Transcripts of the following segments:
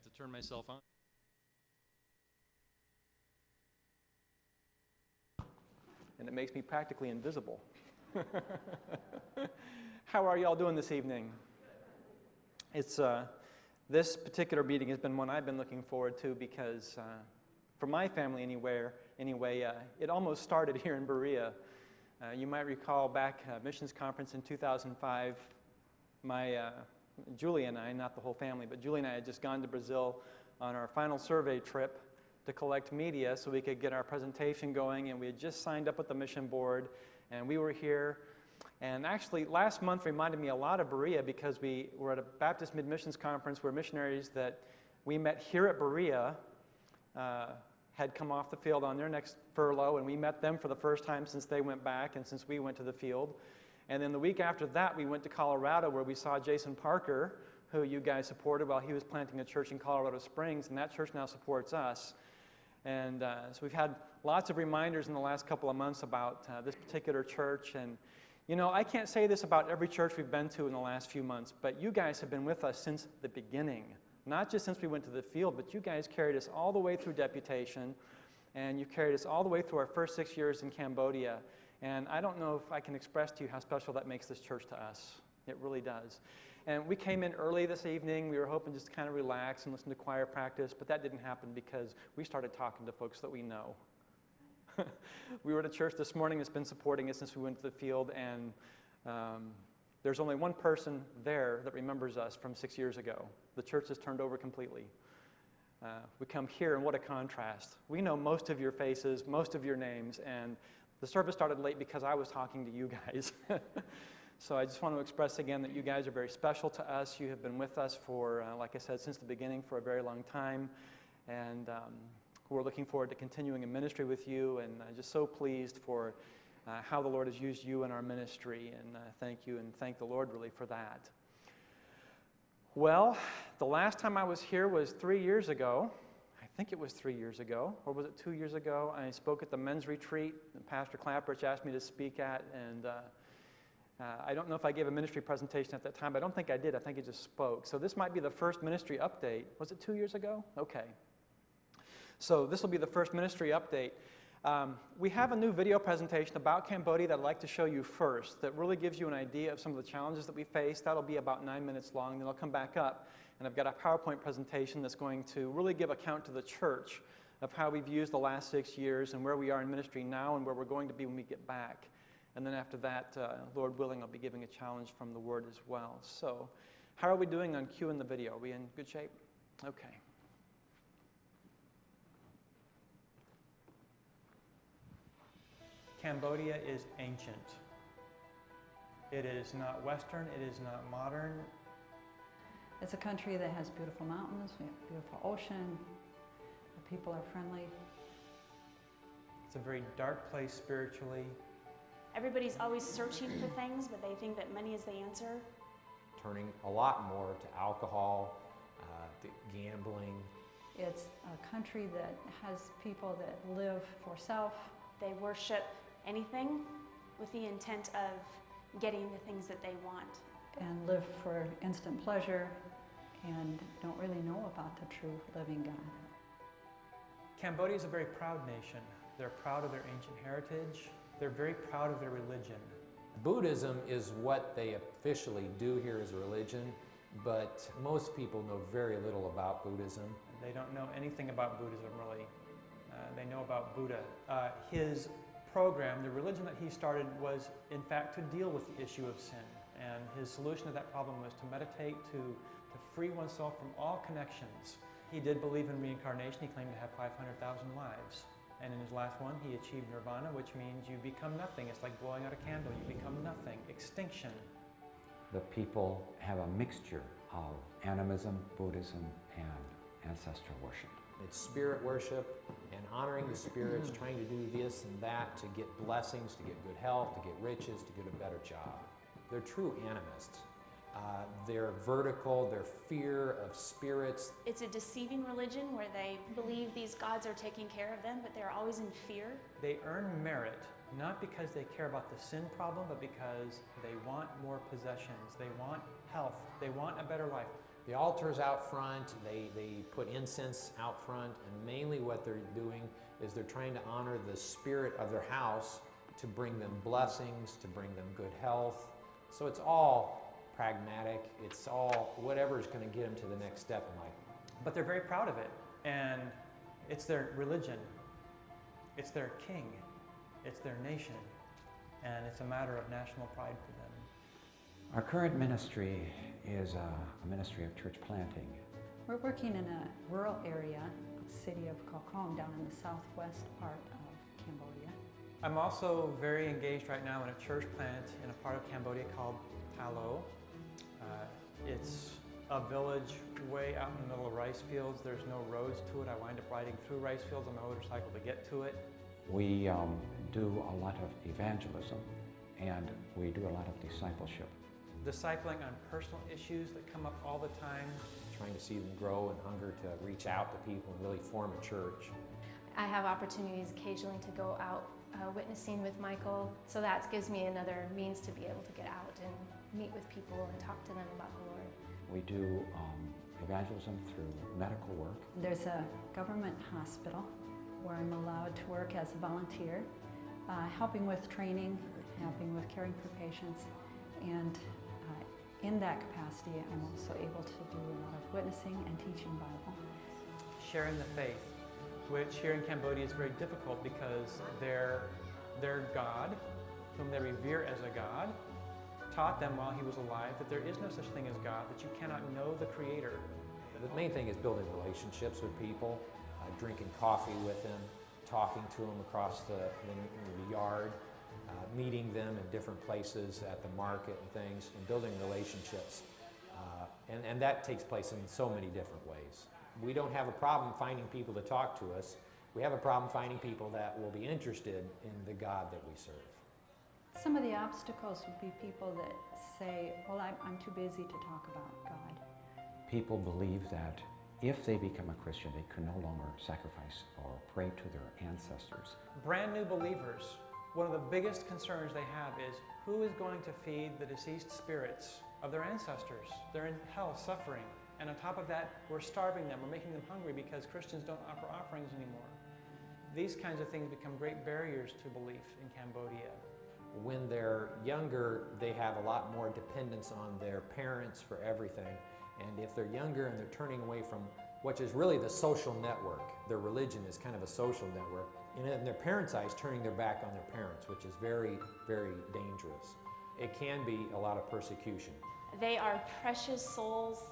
have to turn myself on. And it makes me practically invisible. How are y'all doing this evening? It's this particular meeting has been one I've been looking forward to because for my family anyway, it almost started here in Berea. You might recall back missions conference in 2005, Julie and I, not the whole family, but Julie and I had just gone to Brazil on our final survey trip to collect media so we could get our presentation going, and we had just signed up with the mission board, and we were here. And actually, last month reminded me a lot of Berea because we were at a Baptist Mid-Missions Conference where missionaries that we met here at Berea had come off the field on their next furlough, and we met them for the first time since they went back and since we went to the field. And then the week after that, we went to Colorado where we saw Jason Parker, who you guys supported while he was planting a church in Colorado Springs, and that church now supports us. And so we've had lots of reminders in the last couple of months about this particular church. And, you know, I can't say this about every church we've been to in the last few months, but you guys have been with us since the beginning. Not just since we went to the field, but you guys carried us all the way through deputation, and you carried us all the way through our first 6 years in Cambodia. And I don't know if I can express to you how special that makes this church to us. It really does. And we came in early this evening. We were hoping just to kind of relax and listen to choir practice, but that didn't happen because we started talking to folks that we know. We were at a church this morning that's been supporting us since we went to the field, and there's only one person there that remembers us from 6 years ago. The church has turned over completely. We come here, and what a contrast. We know most of your faces, most of your names, and the service started late because I was talking to you guys. So I just want to express again that you guys are very special to us. You have been with us for, like I said, since the beginning for a very long time. And we're looking forward to continuing a ministry with you, and just so pleased for how the Lord has used you in our ministry. And thank you, and thank the Lord really for that. Well, the last time I was here was 3 years ago. I think it was 3 years ago, or was it 2 years ago? I spoke at the men's retreat that Pastor Clapperich asked me to speak at, and I don't know if I gave a ministry presentation at that time, but I don't think I did. I think I just spoke. So this might be the first ministry update. Was it 2 years ago? Okay. So this will be the first ministry update. We have a new video presentation about Cambodia that I'd like to show you first that really gives you an idea of some of the challenges that we face. That'll be about 9 minutes long, then I'll come back up, and I've got a PowerPoint presentation that's going to really give account to the church of how we've used the last 6 years and where we are in ministry now and where we're going to be when we get back. And then after that, Lord willing, I'll be giving a challenge from the Word as well. So how are we doing on cue in the video? Are we in good shape? Okay. Cambodia is ancient. It is not Western. It is not modern. It's a country that has beautiful mountains, we have beautiful ocean, the people are friendly. It's a very dark place spiritually. Everybody's always searching for things, but they think that money is the answer. Turning a lot more to alcohol, to gambling. It's a country that has people that live for self. They worship anything with the intent of getting the things that they want. And live for instant pleasure and don't really know about the true living God. Cambodia is a very proud nation. They're proud of their ancient heritage. They're very proud of their religion. Buddhism is what they officially do here as a religion, but most people know very little about Buddhism. They don't know anything about Buddhism, really. They know about Buddha. His program, the religion that he started, was in fact to deal with the issue of sin. And his solution to that problem was to meditate, to free oneself from all connections. He did believe in reincarnation. He claimed to have 500,000 lives. And in his last one, he achieved nirvana, which means you become nothing. It's like blowing out a candle. You become nothing. Extinction. The people have a mixture of animism, Buddhism, and ancestral worship. It's spirit worship and honoring the spirits, trying to do this and that to get blessings, to get good health, to get riches, to get a better job. They're true animists. Their vertical, their fear of spirits. It's a deceiving religion where they believe these gods are taking care of them, but they're always in fear. They earn merit, not because they care about the sin problem, but because they want more possessions. They want health. They want a better life. The altar's out front, they put incense out front, and mainly what they're doing is they're trying to honor the spirit of their house to bring them blessings, to bring them good health. So it's all pragmatic, it's all whatever is going to get them to the next step in life. But they're very proud of it, and it's their religion, it's their king, it's their nation, and it's a matter of national pride for them. Our current ministry is a ministry of church planting. We're working in a rural area, city of Kokong, down in the southwest part of Cambodia. I'm also very engaged right now in a church plant in a part of Cambodia called Talo. It's a village way out in the middle of rice fields. There's no roads to it. I wind up riding through rice fields on my motorcycle to get to it. We do a lot of evangelism, and we do a lot of discipleship. Discipling on personal issues that come up all the time. Trying to see them grow and hunger to reach out to people and really form a church. I have opportunities occasionally to go out witnessing with Michael, so that gives me another means to be able to get out and meet with people and talk to them about the Lord. We do evangelism through medical work. There's a government hospital where I'm allowed to work as a volunteer, helping with training, helping with caring for patients, and in that capacity, I'm also able to do a lot of witnessing and teaching Bible. Sharing the faith, which here in Cambodia is very difficult because their God, whom they revere as a God, taught them while he was alive that there is no such thing as God, that you cannot know the Creator. The main thing is building relationships with people, drinking coffee with them, talking to them across the yard, meeting them in different places at the market and things, and building relationships. And that takes place in so many different ways. We don't have a problem finding people to talk to us. We have a problem finding people that will be interested in the God that we serve. Some of the obstacles would be people that say, well, I'm too busy to talk about God. People believe that if they become a Christian, they can no longer sacrifice or pray to their ancestors. Brand new believers, one of the biggest concerns they have is who is going to feed the deceased spirits of their ancestors? They're in hell suffering. And on top of that, we're starving them, we're making them hungry because Christians don't offer offerings anymore. These kinds of things become great barriers to belief in Cambodia. When they're younger, they have a lot more dependence on their parents for everything. And if they're younger and they're turning away from what is really the social network, their religion is kind of a social network, and in their parents' eyes, turning their back on their parents, which is very, very dangerous. It can be a lot of persecution. They are precious souls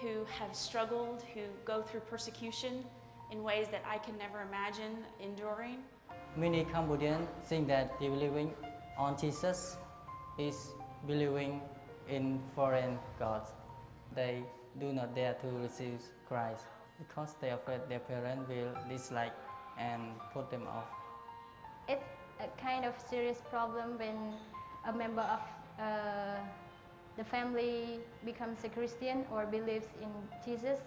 who have struggled, who go through persecution in ways that I can never imagine enduring. Many Cambodians think that believing on Jesus is believing in foreign gods. They do not dare to receive Christ because they are afraid their parents will dislike and put them off. It's a kind of serious problem when a member of the family becomes a Christian or believes in Jesus.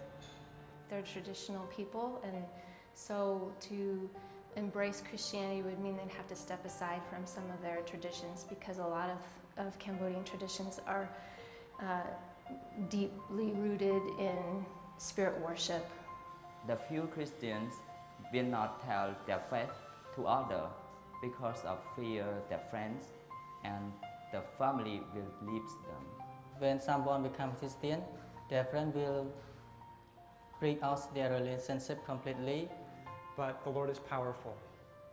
They're traditional people, and so to embrace Christianity would mean they'd have to step aside from some of their traditions, because a lot of Cambodian traditions are deeply rooted in spirit worship. The few Christians will not tell their faith to others because of fear their friends and the family will leave them. When someone becomes Christian, their friend will break out their relationship completely. But the Lord is powerful,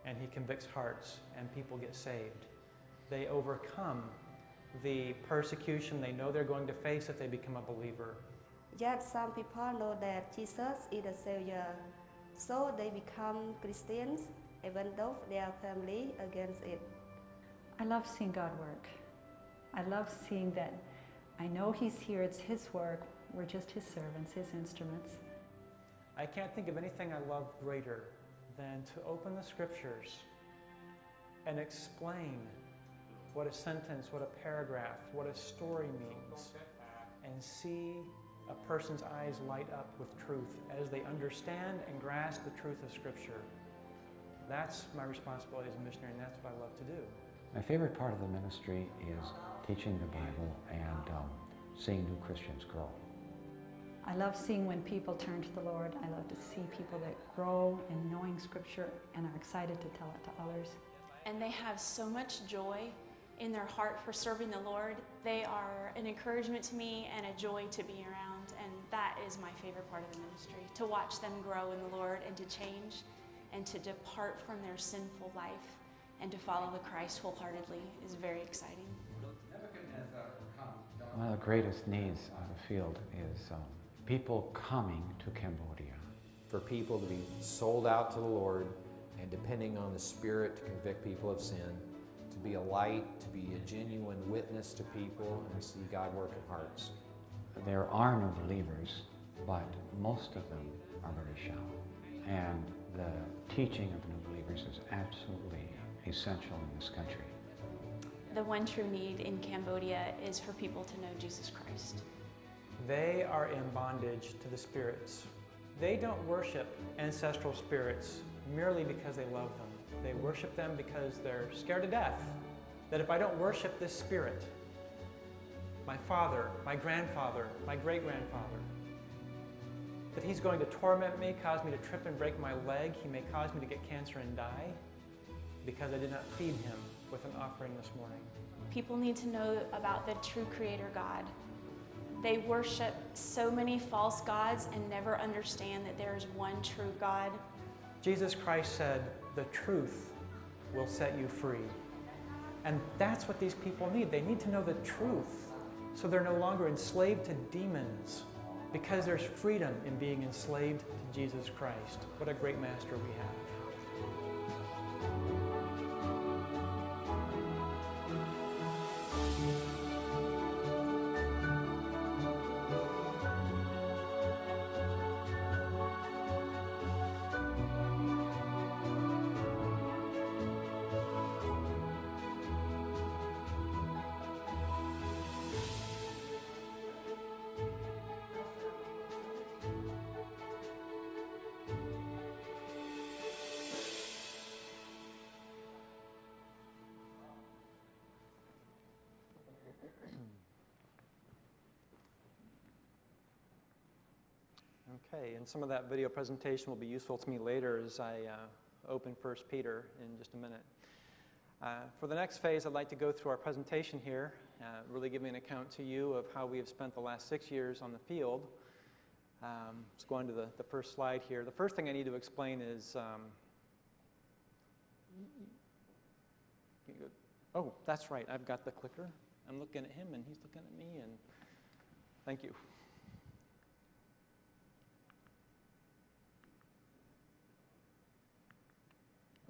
and he convicts hearts, and people get saved. They overcome the persecution they know they're going to face if they become a believer. Yet some people know that Jesus is the Savior, so they become Christians even though their family against it. I love seeing God work. I love seeing that I know he's here, it's his work, we're just his servants, his instruments. I can't think of anything I love greater than to open the scriptures and explain what a sentence, what a paragraph, what a story means, and see a person's eyes light up with truth as they understand and grasp the truth of Scripture. That's my responsibility as a missionary, and that's what I love to do. My favorite part of the ministry is teaching the Bible and seeing new Christians grow. I love seeing when people turn to the Lord. I love to see people that grow in knowing Scripture and are excited to tell it to others. And they have so much joy in their heart for serving the Lord. They are an encouragement to me and a joy to be around, and that is my favorite part of the ministry, to watch them grow in the Lord and to change and to depart from their sinful life and to follow the Christ wholeheartedly is very exciting. One of the greatest needs of the field is people coming to Cambodia. For people to be sold out to the Lord and depending on the Spirit to convict people of sin, to be a light, to be a genuine witness to people and see God work in hearts. There are new believers, but most of them are very shallow. And the teaching of new believers is absolutely essential in this country. The one true need in Cambodia is for people to know Jesus Christ. They are in bondage to the spirits. They don't worship ancestral spirits merely because they love them. They worship them because they're scared to death that if I don't worship this spirit, my father, my grandfather, my great-grandfather, that he's going to torment me, cause me to trip and break my leg. He may cause me to get cancer and die because I did not feed him with an offering this morning. People need to know about the true Creator God. They worship so many false gods and never understand that there is one true God. Jesus Christ said, "The truth will set you free." And that's what these people need. They need to know the truth so they're no longer enslaved to demons, because there's freedom in being enslaved to Jesus Christ. What a great master we have. Okay, and some of that video presentation will be useful to me later as I open 1 Peter in just a minute. For the next phase, I'd like to go through our presentation here, really giving an account to you of how we have spent the last 6 years on the field. Let's go on to the first slide here. The first thing I need to explain is, oh, that's right, I've got the clicker. I'm looking at him and he's looking at me, and thank you.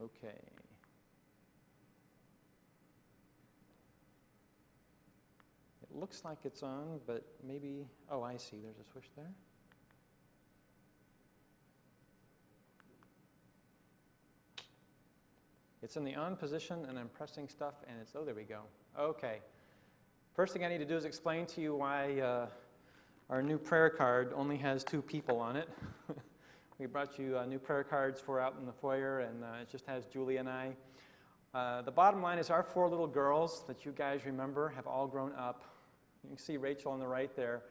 Okay. It looks like it's on, but maybe, oh, I see, there's a switch there. It's in the on position, and I'm pressing stuff, and it's, oh, there we go. Okay. First thing I need to do is explain to you why our new prayer card only has 2 people on it. We brought you new prayer cards for out in the foyer, and it just has Julie and I. The bottom line is our 4 little girls that you guys remember have all grown up. You can see Rachel on the right there.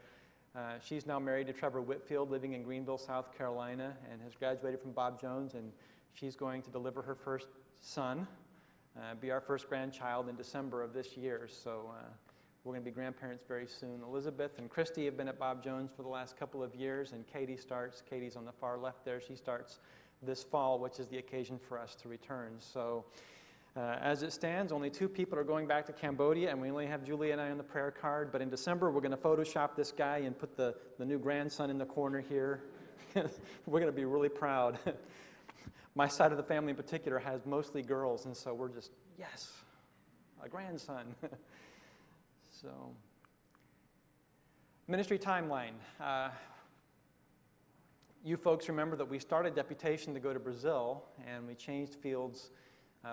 She's now married to Trevor Whitfield, living in Greenville, South Carolina, and has graduated from Bob Jones, and she's going to deliver her first son, be our first grandchild in December of this year. So we're going to be grandparents very soon. Elizabeth and Christy have been at Bob Jones for the last couple of years, and Katie's on the far left there. She starts this fall, which is the occasion for us to return. So as it stands, only 2 people are going back to Cambodia, and we only have Julie and I on the prayer card. But in December, we're going to Photoshop this guy and put the new grandson in the corner here. We're going to be really proud. My side of the family in particular has mostly girls, and so we're just, yes, a grandson. So, ministry timeline. You folks remember that we started deputation to go to Brazil, and we changed fields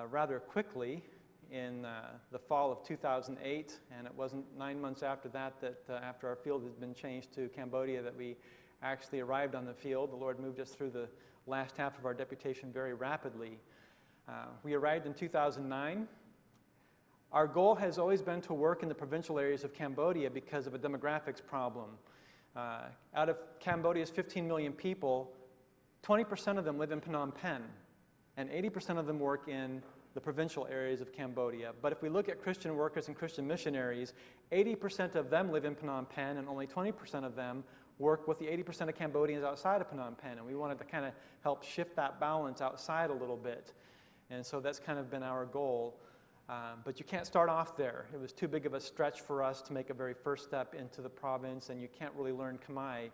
rather quickly in the fall of 2008, and it wasn't 9 months after that after our field had been changed to Cambodia, that we actually arrived on the field. The Lord moved us through the last half of our deputation very rapidly. We arrived in 2009. Our goal has always been to work in the provincial areas of Cambodia because of a demographics problem. Out of Cambodia's 15 million people, 20% of them live in Phnom Penh, and 80% of them work in the provincial areas of Cambodia. But if we look at Christian workers and Christian missionaries, 80% of them live in Phnom Penh, and only 20% of them work with the 80% of Cambodians outside of Phnom Penh. And we wanted to kind of help shift that balance outside a little bit. And so that's kind of been our goal. But you can't start off there. It was too big of a stretch for us to make a very first step into the province, and you can't really learn Khmer.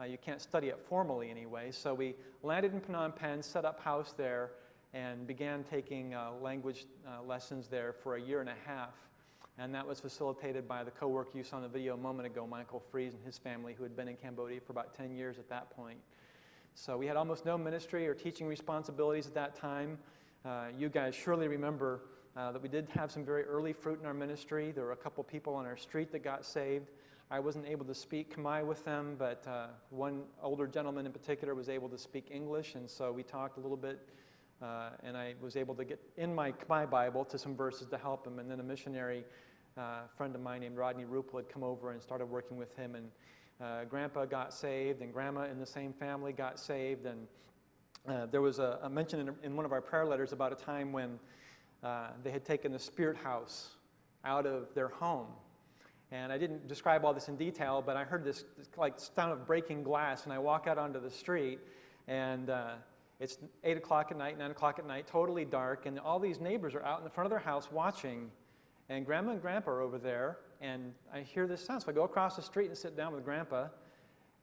You can't study it formally anyway. So we landed in Phnom Penh, set up house there, and began taking language lessons there for a year and a half. And that was facilitated by the co-worker you saw in the video a moment ago, Michael Fries and his family, who had been in Cambodia for about 10 years at that point. So we had almost no ministry or teaching responsibilities at that time. You guys surely remember that we did have some very early fruit in our ministry. There were a couple people on our street that got saved. I wasn't able to speak Khmer with them, but one older gentleman in particular was able to speak English, and so we talked a little bit, and I was able to get in my Khmer Bible to some verses to help him. And then a missionary friend of mine named Rodney Rupel had come over and started working with him, and Grandpa got saved, and Grandma in the same family got saved. And there was a mention in one of our prayer letters about a time when they had taken the Spirit House out of their home. And I didn't describe all this in detail, but I heard this like sound of breaking glass, and I walk out onto the street, and it's 8 o'clock at night, 9 o'clock at night, totally dark, and all these neighbors are out in the front of their house watching, and Grandma and Grandpa are over there, and I hear this sound. So I go across the street and sit down with Grandpa,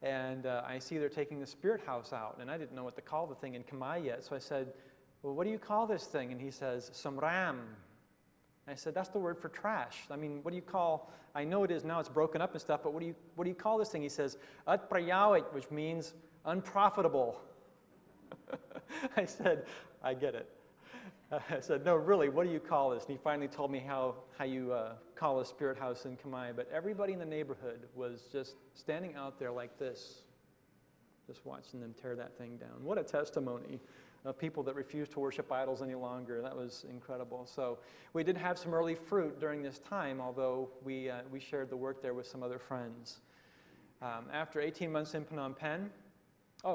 and I see they're taking the Spirit House out, and I didn't know what to call the thing in Khmer yet, so I said, well, what do you call this thing? And he says, Samram. I said, that's the word for trash. I mean, what do you call, I know it is now, it's broken up and stuff, but what do you call this thing? He says, At prayawit, which means unprofitable. I said, I get it. I said, no, really, what do you call this? And he finally told me how you call a Spirit House in Khmer. But everybody in the neighborhood was just standing out there like this, just watching them tear that thing down. What a testimony of people that refuse to worship idols any longer. That was incredible. So we did have some early fruit during this time, although we shared the work there with some other friends. After 18 months in Phnom Penh, I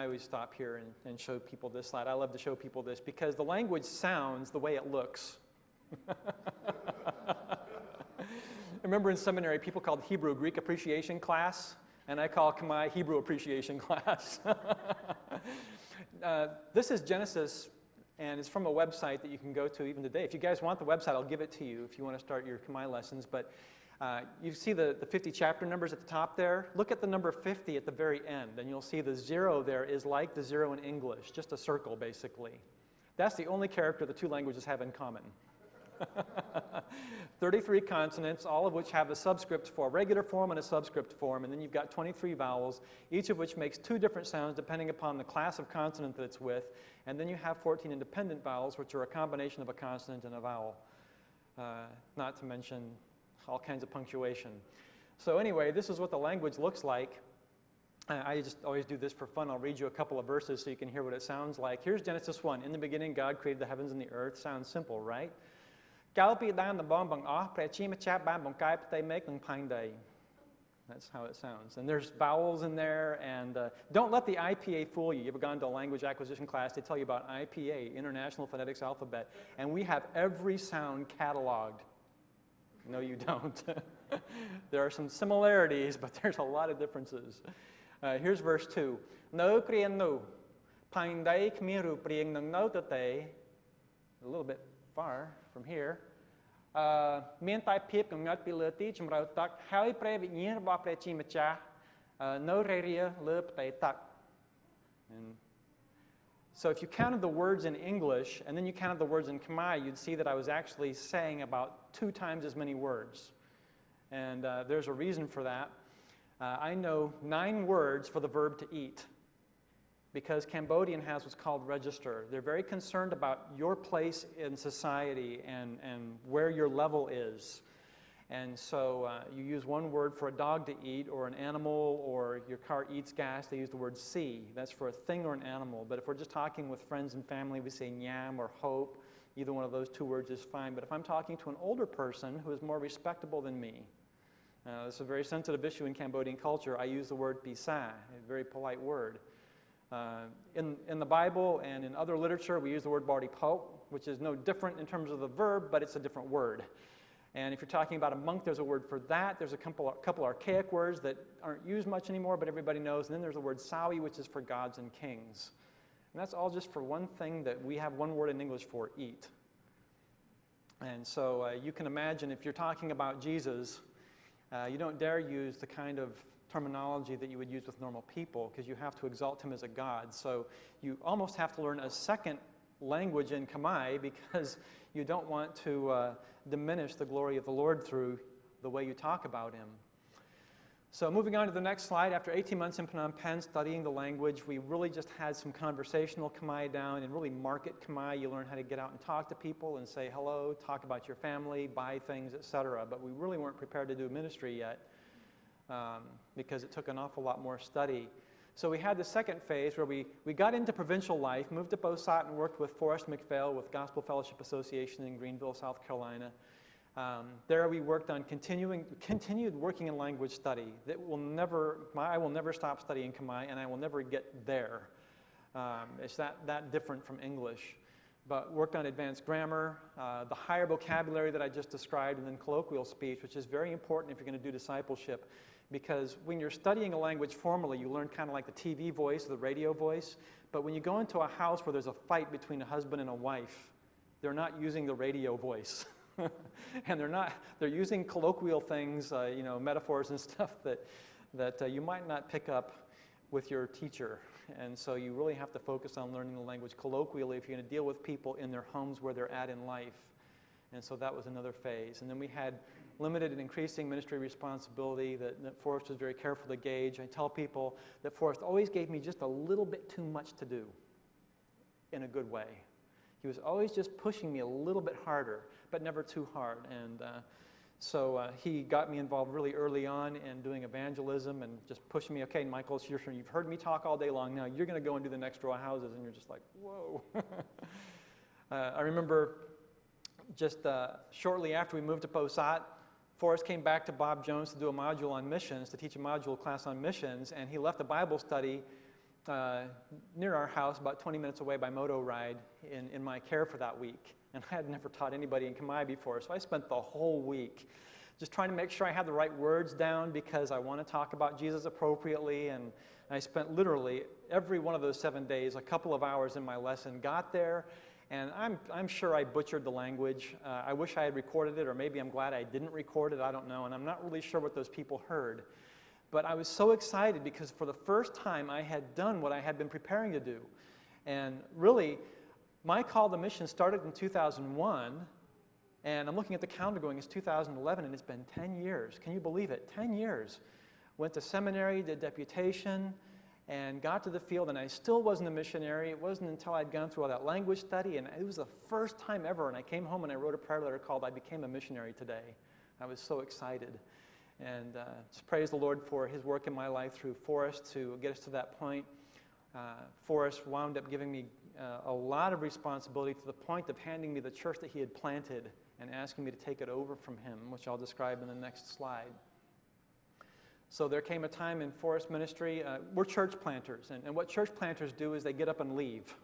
always stop here and show people this slide. I love to show people this because the language sounds the way it looks. Remember in seminary, people called Hebrew Greek appreciation class, and I call Khmer Hebrew appreciation class. This is Genesis, and it's from a website that you can go to even today. If you guys want the website, I'll give it to you if you want to start your Khmer lessons. But you see the 50 chapter numbers at the top there? Look at the number 50 at the very end, and you'll see the 0 there is like the 0 in English, just a circle, basically. That's the only character the two languages have in common. 33 consonants, all of which have a subscript for a regular form and a subscript form, and then you've got 23 vowels, each of which makes 2 different sounds depending upon the class of consonant that it's with, and then you have 14 independent vowels, which are a combination of a consonant and a vowel, not to mention all kinds of punctuation. So anyway, this is what the language looks like. I just always do this for fun. I'll read you a couple of verses so you can hear what it sounds like. Here's Genesis 1. In the beginning, God created the heavens and the earth. Sounds simple, right? That's how it sounds. And there's vowels in there, and don't let the IPA fool you. You ever gone to a language acquisition class? They tell you about IPA, International Phonetics Alphabet, and we have every sound cataloged. No, you don't. There are some similarities, but there's a lot of differences. Here's verse 2. No krian no. Paindai kmiru prieng nang no tate. A little bit far from here. Mien tai piep ngat pi le ti chmrau tak hai pre vinyarរបស់ព្រះជាម្ចាស់នៅរេរាលើផ្ទៃទឹក. And so if you counted the words in English and then you counted the words in Khmer, you'd see that I was actually saying about 2 times as many words. And there's a reason for that. I know 9 words for the verb to eat because Cambodian has what's called register. They're very concerned about your place in society and where your level is. And so you use one word for a dog to eat or an animal, or your car eats gas, they use the word see. That's for a thing or an animal. But if we're just talking with friends and family, we say nyam or hope. Either one of those 2 words is fine. But if I'm talking to an older person who is more respectable than me, This is a very sensitive issue in Cambodian culture. I use the word bisa, a very polite word. In the Bible and in other literature, we use the word bardipo, which is no different in terms of the verb, but it's a different word. And if you're talking about a monk, there's a word for that. There's a couple archaic words that aren't used much anymore, but everybody knows. And then there's the word sawi, which is for gods and kings. And that's all just for one thing that we have one word in English for, eat. And so you can imagine if you're talking about Jesus, you don't dare use the kind of terminology that you would use with normal people because you have to exalt him as a god. So you almost have to learn a second language in Khmer because you don't want to diminish the glory of the Lord through the way you talk about him. So moving on to the next slide, after 18 months in Phnom Penh studying the language, we really just had some conversational Khmer down and really market Khmer. You learn how to get out and talk to people and say hello, talk about your family, buy things, etc. But we really weren't prepared to do ministry yet because it took an awful lot more study. So we had the second phase where we got into provincial life, moved to Bosat and worked with Forrest McPhail with Gospel Fellowship Association in Greenville, South Carolina. There we worked on continued working in language study. I will never stop studying Khmer, and I will never get there. It's that different from English. But worked on advanced grammar, the higher vocabulary that I just described, and then colloquial speech, which is very important if you're going to do discipleship. Because when you're studying a language formally, you learn kind of like the TV voice, the radio voice. But when you go into a house where there's a fight between a husband and a wife, they're not using the radio voice. And they're using colloquial things, metaphors and stuff that you might not pick up with your teacher. And so you really have to focus on learning the language colloquially if you're going to deal with people in their homes where they're at in life. And so that was another phase. And then we had limited and increasing ministry responsibility that Forrest was very careful to gauge. I tell people that Forrest always gave me just a little bit too much to do in a good way. He was always just pushing me a little bit harder, but never too hard. And so he got me involved really early on in doing evangelism and just pushing me, okay, Michael, it's your turn. You've heard me talk all day long. Now you're going to go and do the next row of houses. And you're just like, whoa. I remember just shortly after we moved to Bosat, Forrest came back to Bob Jones to do a module on missions, to teach a module class on missions, and he left a Bible study near our house, about 20 minutes away by moto ride, in my care for that week. And I had never taught anybody in Khmer before, so I spent the whole week just trying to make sure I had the right words down because I want to talk about Jesus appropriately. And I spent literally every one of those 7 days, a couple of hours in my lesson, got there, and I'm sure I butchered the language. I wish I had recorded it, or maybe I'm glad I didn't record it, I don't know, and I'm not really sure what those people heard. But I was so excited because for the first time I had done what I had been preparing to do. And really, my call to mission started in 2001, and I'm looking at the calendar going, it's 2011, and it's been 10 years. Can you believe it? 10 years. Went to seminary, did deputation, and got to the field, and I still wasn't a missionary. It wasn't until I'd gone through all that language study, and it was the first time ever, and I came home and I wrote a prayer letter called I Became a Missionary Today. I was so excited. And just praise the Lord for his work in my life through Forrest to get us to that point. Forrest wound up giving me a lot of responsibility to the point of handing me the church that he had planted and asking me to take it over from him, which I'll describe in the next slide. So there came a time in Forrest ministry, we're church planters, and what church planters do is they get up and leave.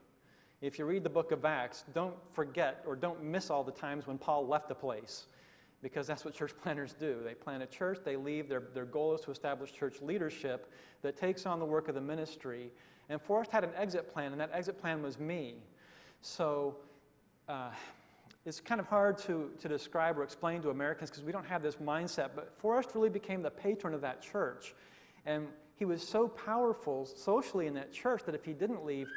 If you read the book of Acts, don't forget or don't miss all the times when Paul left a place, because that's what church planters do. They plant a church, they leave, their goal is to establish church leadership that takes on the work of the ministry. And Forrest had an exit plan, and that exit plan was me. So it's kind of hard to describe or explain to Americans because we don't have this mindset, but Forrest really became the patron of that church. And he was so powerful socially in that church that if he didn't leave,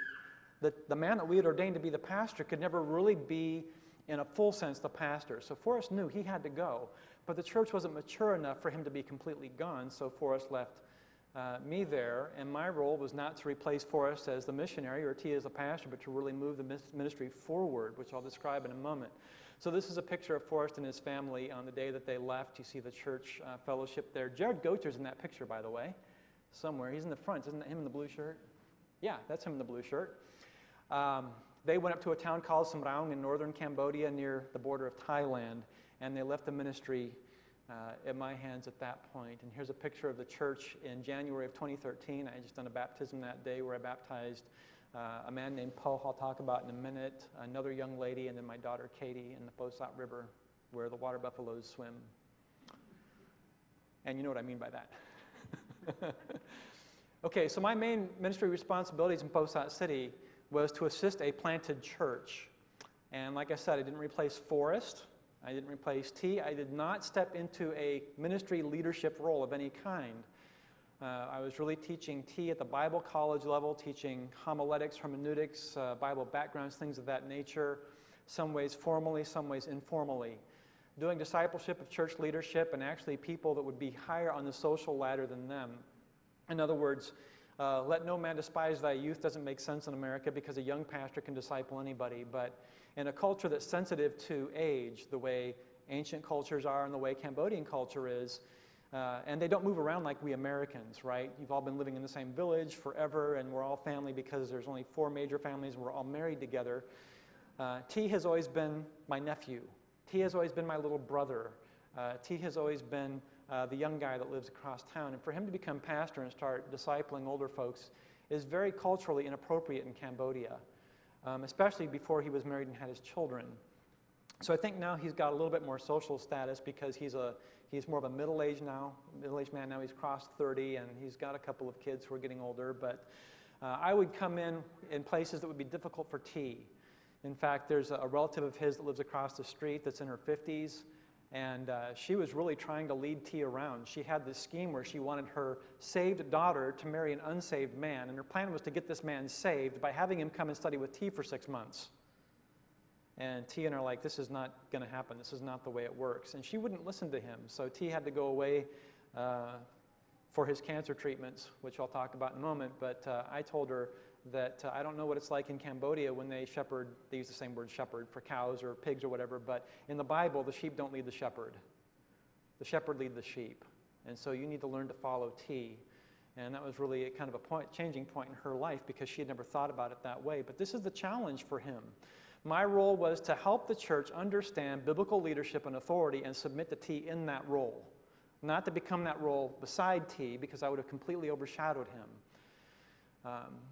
the man that we had ordained to be the pastor could never really be, in a full sense, the pastor. So Forrest knew he had to go, but the church wasn't mature enough for him to be completely gone, so Forrest left me there, and my role was not to replace Forrest as the missionary or T as the pastor, but to really move the ministry forward, which I'll describe in a moment. So this is a picture of Forrest and his family on the day that they left. You see the church fellowship there. Jared Gocher's in that picture, by the way, somewhere. He's in the front. Isn't that him in the blue shirt? Yeah, that's him in the blue shirt. They went up to a town called Samraung in northern Cambodia near the border of Thailand, and they left the ministry in my hands at that point. And here's a picture of the church in January of 2013. I had just done a baptism that day where I baptized a man named Paul, I'll talk about in a minute, another young lady, and then my daughter Katie in the Posat River where the water buffaloes swim. And you know what I mean by that. Okay, so my main ministry responsibilities in Posat City was to assist a planted church. And like I said, I didn't replace Forrest. I didn't replace T. I did not step into a ministry leadership role of any kind. I was really teaching T at the Bible college level, teaching homiletics, hermeneutics, Bible backgrounds, things of that nature, some ways formally, some ways informally. Doing discipleship of church leadership and actually people that would be higher on the social ladder than them. In other words, let no man despise thy youth doesn't make sense in America because a young pastor can disciple anybody. But in a culture that's sensitive to age, the way ancient cultures are and the way Cambodian culture is, and they don't move around like we Americans, right? You've all been living in the same village forever, and we're all family because there's only 4 major families, and we're all married together. T has always been my nephew. T has always been my little brother. T has always been the young guy that lives across town. And for him to become pastor and start discipling older folks is very culturally inappropriate in Cambodia, especially before he was married and had his children. So I think now he's got a little bit more social status because he's more of a middle-aged man now. He's crossed 30 and he's got a couple of kids who are getting older. But I would come in places that would be difficult for T. In fact, there's a relative of his that lives across the street that's in her 50s, and she was really trying to lead T around. She had this scheme where she wanted her saved daughter to marry an unsaved man, and her plan was to get this man saved by having him come and study with T for 6 months. And T and her are like, this is not going to happen. This is not the way it works. And she wouldn't listen to him, so T had to go away for his cancer treatments, which I'll talk about in a moment. But I told her that I don't know what it's like in Cambodia when they shepherd, they use the same word shepherd for cows or pigs or whatever, but in the Bible, the sheep don't lead the shepherd. The shepherd lead the sheep. And so you need to learn to follow T. And that was really kind of a changing point in her life because she had never thought about it that way. But this is the challenge for him. My role was to help the church understand biblical leadership and authority and submit to T in that role. Not to become that role beside T because I would have completely overshadowed him.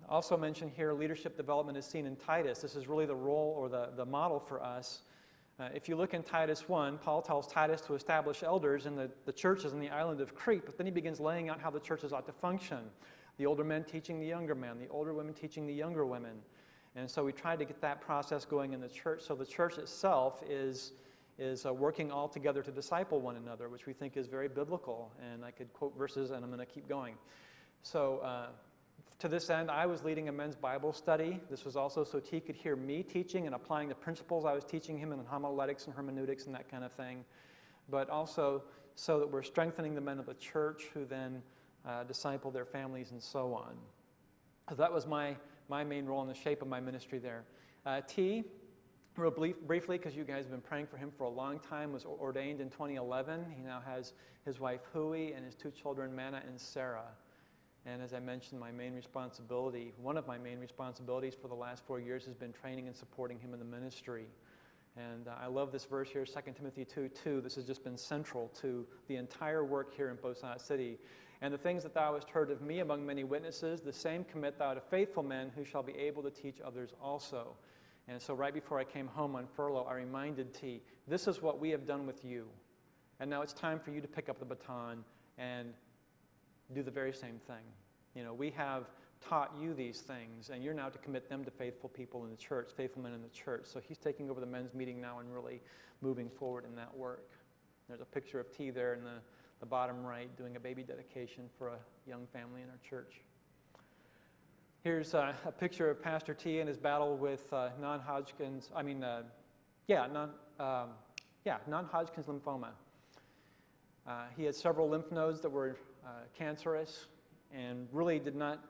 Also mentioned here, leadership development is seen in Titus. This is really the role or the model for us. If you look in Titus 1, Paul tells Titus to establish elders in the churches in the island of Crete, but then he begins laying out how the churches ought to function. The older men teaching the younger men, the older women teaching the younger women. And so we tried to get that process going in the church. So the church itself is working all together to disciple one another, which we think is very biblical. And I could quote verses, and I'm going to keep going. So to this end, I was leading a men's Bible study. This was also so T could hear me teaching and applying the principles I was teaching him in homiletics and hermeneutics and that kind of thing, but also so that we're strengthening the men of the church who then disciple their families and so on. So that was my main role in the shape of my ministry there. T, real briefly, because you guys have been praying for him for a long time, was ordained in 2011. He now has his wife Hwy and his 2 children, Manna and Sarah. And as I mentioned, one of my main responsibilities for the last 4 years has been training and supporting him in the ministry. And I love this verse here, 2 Timothy 2:2. This has just been central to the entire work here in Posat City. And the things that thou hast heard of me among many witnesses, the same commit thou to faithful men who shall be able to teach others also. And so right before I came home on furlough, I reminded T, this is what we have done with you. And now it's time for you to pick up the baton and do the very same thing. You know, we have taught you these things, and you're now to commit them to faithful people in the church, faithful men in the church. So he's taking over the men's meeting now and really moving forward in that work. There's a picture of T there in the bottom right doing a baby dedication for a young family in our church. Here's a picture of Pastor T in his battle with non-Hodgkin's lymphoma. He had several lymph nodes that were cancerous and really did not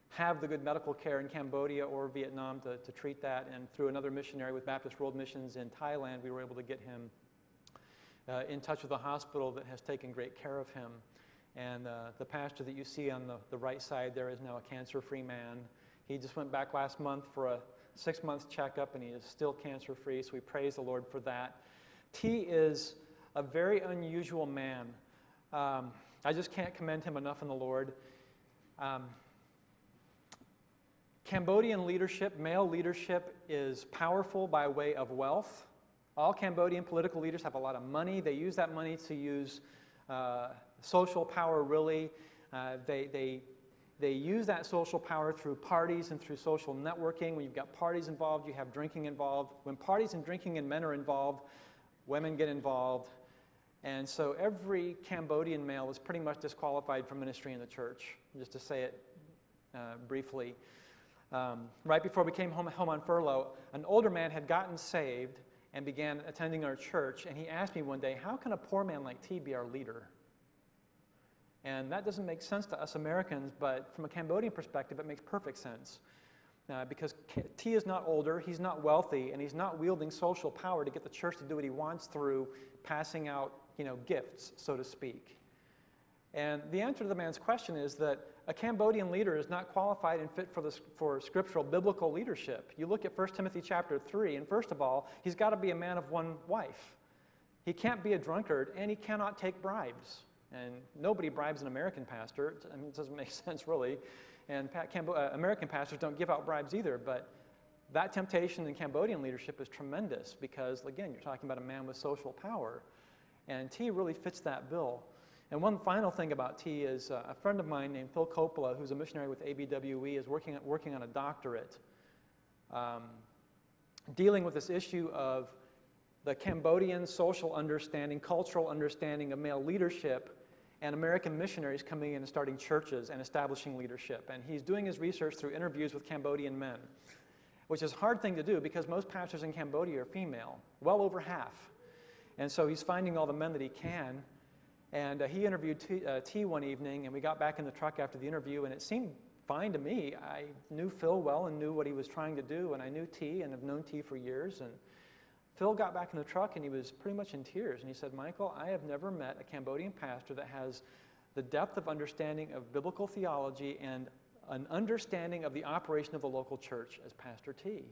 have the good medical care in Cambodia or Vietnam to treat that. And through another missionary with Baptist World Missions in Thailand, we were able to get him in touch with a hospital that has taken great care of him. And the pastor that you see on the right side there is now a cancer-free man. He just went back last month for a 6-month checkup, and he is still cancer-free, so we praise the Lord for that. T is a very unusual man. I just can't commend him enough in the Lord. Cambodian leadership, male leadership, is powerful by way of wealth. All Cambodian political leaders have a lot of money. They use that money to use social power, really. They use that social power through parties and through social networking. When you've got parties involved, you have drinking involved. When parties and drinking and men are involved, women get involved. And so every Cambodian male is pretty much disqualified from ministry in the church, just to say it briefly. Right before we came home on furlough, an older man had gotten saved and began attending our church, and he asked me one day, how can a poor man like T be our leader? And that doesn't make sense to us Americans, but from a Cambodian perspective, it makes perfect sense. Because T is not older, he's not wealthy, and he's not wielding social power to get the church to do what he wants through passing out, gifts, so to speak. And the answer to the man's question is that a Cambodian leader is not qualified and fit for scriptural biblical leadership. You look at 1 Timothy chapter 3, and first of all, he's got to be a man of one wife. He can't be a drunkard, and he cannot take bribes. And nobody bribes an American pastor. I mean, it doesn't make sense, really. And American pastors don't give out bribes either, but that temptation in Cambodian leadership is tremendous because, again, you're talking about a man with social power. And T really fits that bill. And one final thing about T is a friend of mine named Phil Coppola, who's a missionary with ABWE, is working on a doctorate dealing with this issue of the Cambodian social understanding, cultural understanding of male leadership, and American missionaries coming in and starting churches and establishing leadership. And he's doing his research through interviews with Cambodian men, which is a hard thing to do because most pastors in Cambodia are female, well over half. And so he's finding all the men that he can. And he interviewed T one evening, and we got back in the truck after the interview, and it seemed fine to me. I knew Phil well and knew what he was trying to do, and I knew T and have known T for years. And Phil got back in the truck, and he was pretty much in tears. And he said, Michael, I have never met a Cambodian pastor that has the depth of understanding of biblical theology and an understanding of the operation of the local church as Pastor T.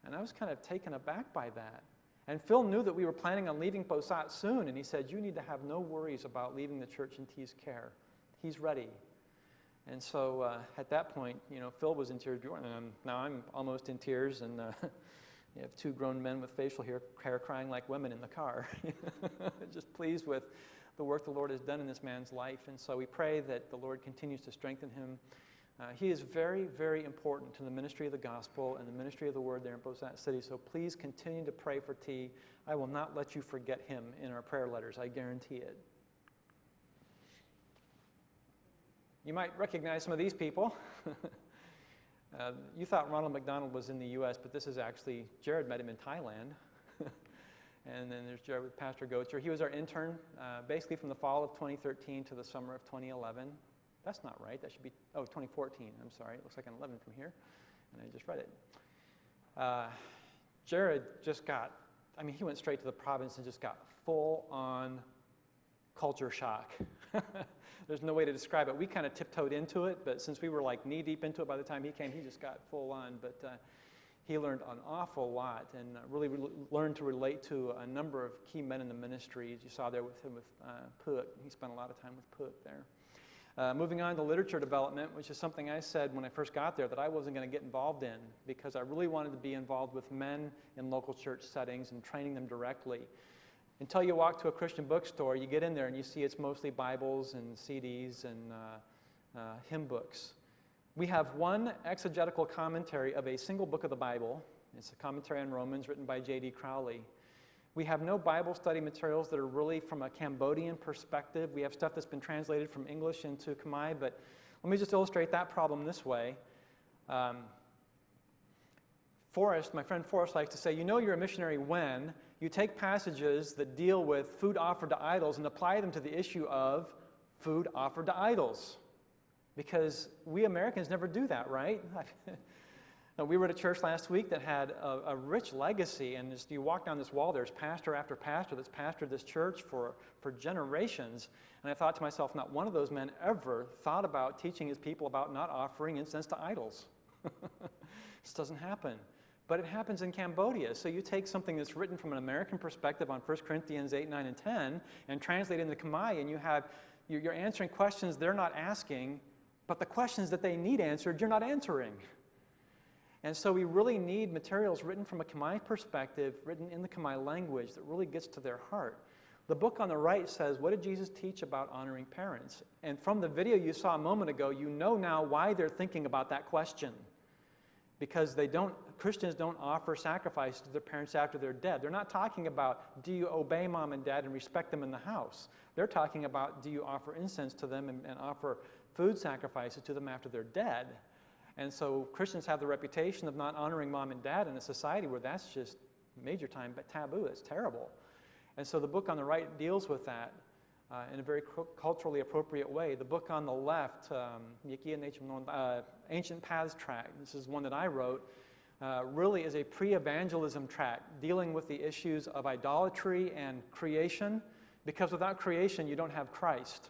And I was kind of taken aback by that. And Phil knew that we were planning on leaving Posat soon, and he said, you need to have no worries about leaving the church in T's care. He's ready. And so at that point, Phil was in tears, and now I'm almost in tears, and you have two grown men with facial hair crying like women in the car. Just pleased with the work the Lord has done in this man's life. And so we pray that the Lord continues to strengthen him. He is very, very important to the ministry of the gospel and the ministry of the word there in Posat City. So please continue to pray for T. I will not let you forget him in our prayer letters. I guarantee it. You might recognize some of these people. You thought Ronald McDonald was in the U.S., but this is actually, Jared met him in Thailand. And then there's Jared with Pastor Goetzer. He was our intern basically from the fall of 2013 to the summer of 2011. That's not right. That should be, 2014. I'm sorry. It looks like an 11 from here. And I just read it. Jared just got, he went straight to the province and just got full-on culture shock. There's no way to describe it. We kind of tiptoed into it, but since we were like knee-deep into it by the time he came, he just got full-on. But he learned an awful lot and really learned to relate to a number of key men in the ministry. As you saw there with him with Puk. He spent a lot of time with Puk there. Moving on to literature development, which is something I said when I first got there that I wasn't going to get involved in because I really wanted to be involved with men in local church settings and training them directly. Until you walk to a Christian bookstore, you get in there and you see it's mostly Bibles and CDs and hymn books. We have one exegetical commentary of a single book of the Bible. It's a commentary on Romans written by J.D. Crowley. We have no Bible study materials that are really from a Cambodian perspective. We have stuff that's been translated from English into Khmer, but let me just illustrate that problem this way. Forrest, my friend Forrest, likes to say, you're a missionary when you take passages that deal with food offered to idols and apply them to the issue of food offered to idols. Because we Americans never do that, right? We were at a church last week that had a rich legacy, and as you walk down this wall, there's pastor after pastor that's pastored this church for generations. And I thought to myself, not one of those men ever thought about teaching his people about not offering incense to idols. This doesn't happen. But it happens in Cambodia. So you take something that's written from an American perspective on 1 Corinthians 8, 9, and 10 and translate it into Khmer, and you're answering questions they're not asking, but the questions that they need answered, you're not answering. And so we really need materials written from a Khmer perspective, written in the Khmer language that really gets to their heart. The book on the right says, what did Jesus teach about honoring parents? And from the video you saw a moment ago, you know now why they're thinking about that question. Because Christians don't offer sacrifice to their parents after they're dead. They're not talking about, do you obey mom and dad and respect them in the house? They're talking about, do you offer incense to them and offer food sacrifices to them after they're dead? And so Christians have the reputation of not honoring mom and dad in a society where that's just major time taboo. It's terrible. And so the book on the right deals with that in a very culturally appropriate way. The book on the left, Ancient Paths tract, this is one that I wrote, really is a pre-evangelism tract dealing with the issues of idolatry and creation, because without creation you don't have Christ.